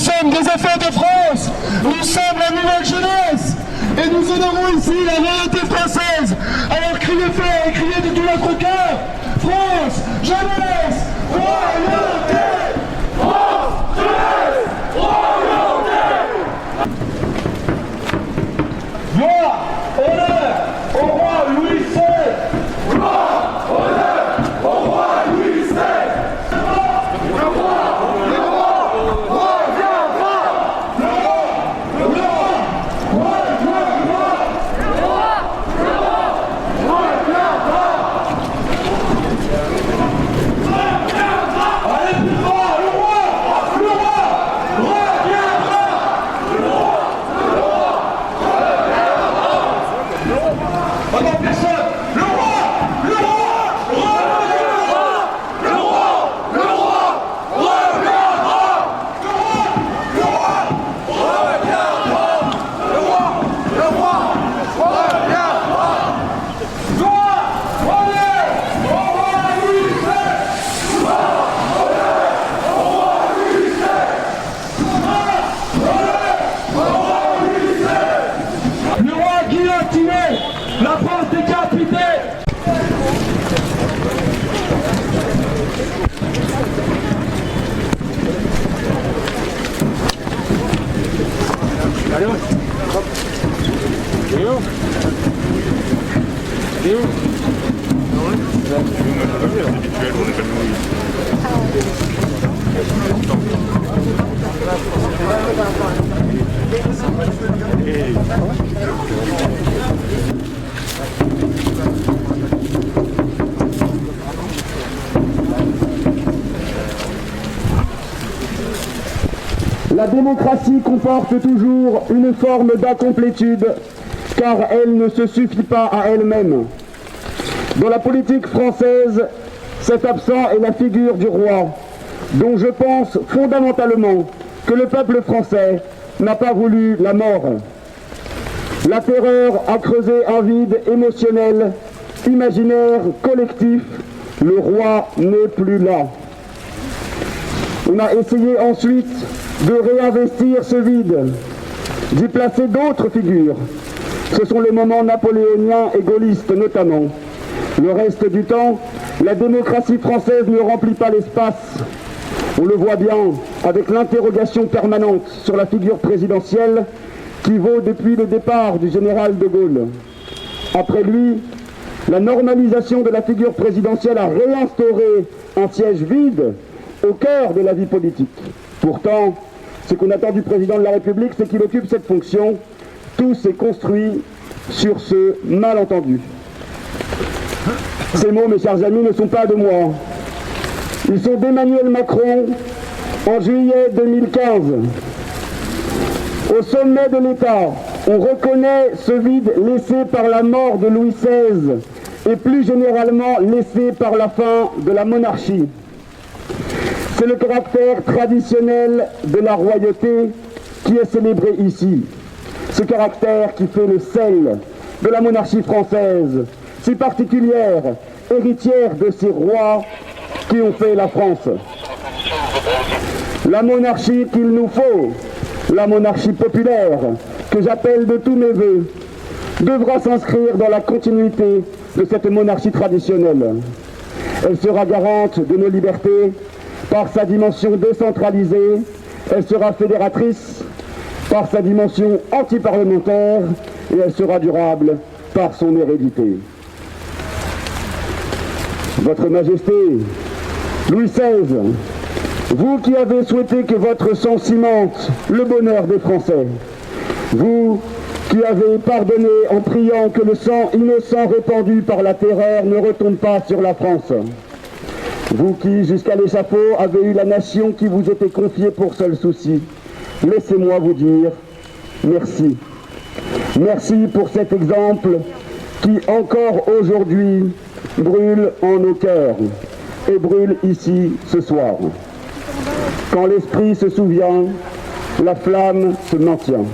sommes des enfants de France, nous sommes la nouvelle jeunesse, et nous honorons ici la royauté française. Alors criez fort et criez de tout notre cœur, France, jeunesse, royauté! France, jeunesse, royauté! Gloire, honneur au roi Louis XVI! Gloire, honneur au roi Louis XVI! La France décapitée! Allez, Léo. Léo. La démocratie comporte toujours une forme d'incomplétude, car elle ne se suffit pas à elle-même. Dans la politique française, cet absent est la figure du roi, dont je pense fondamentalement que le peuple français n'a pas voulu la mort. La terreur a creusé un vide émotionnel, imaginaire, collectif. Le roi n'est plus là. On a essayé ensuite de réinvestir ce vide, d'y placer d'autres figures. Ce sont les moments napoléoniens et gaullistes notamment. Le reste du temps, la démocratie française ne remplit pas l'espace. On le voit bien avec l'interrogation permanente sur la figure présidentielle qui vaut depuis le départ du général de Gaulle. Après lui, la normalisation de la figure présidentielle a réinstauré un siège vide au cœur de la vie politique. Pourtant, ce qu'on attend du président de la République, c'est qu'il occupe cette fonction. Tout s'est construit sur ce malentendu. Ces mots, mes chers amis, ne sont pas de moi. Ils sont d'Emmanuel Macron en juillet 2015. Au sommet de l'État, on reconnaît ce vide laissé par la mort de Louis XVI et plus généralement laissé par la fin de la monarchie. C'est le caractère traditionnel de la royauté qui est célébré ici. Ce caractère qui fait le sel de la monarchie française, si particulière, héritière de ces rois qui ont fait la France. La monarchie qu'il nous faut, la monarchie populaire, que j'appelle de tous mes voeux, devra s'inscrire dans la continuité de cette monarchie traditionnelle. Elle sera garante de nos libertés par sa dimension décentralisée, elle sera fédératrice par sa dimension antiparlementaire et elle sera durable par son hérédité. Votre Majesté, Louis XVI, vous qui avez souhaité que votre sang cimente le bonheur des Français, vous qui avez pardonné en priant que le sang innocent répandu par la terreur ne retombe pas sur la France, vous qui, jusqu'à l'échafaud, avez eu la nation qui vous était confiée pour seul souci, laissez-moi vous dire merci. Merci pour cet exemple qui, encore aujourd'hui, brûle en nos cœurs et brûle ici ce soir. Quand l'esprit se souvient, la flamme se maintient.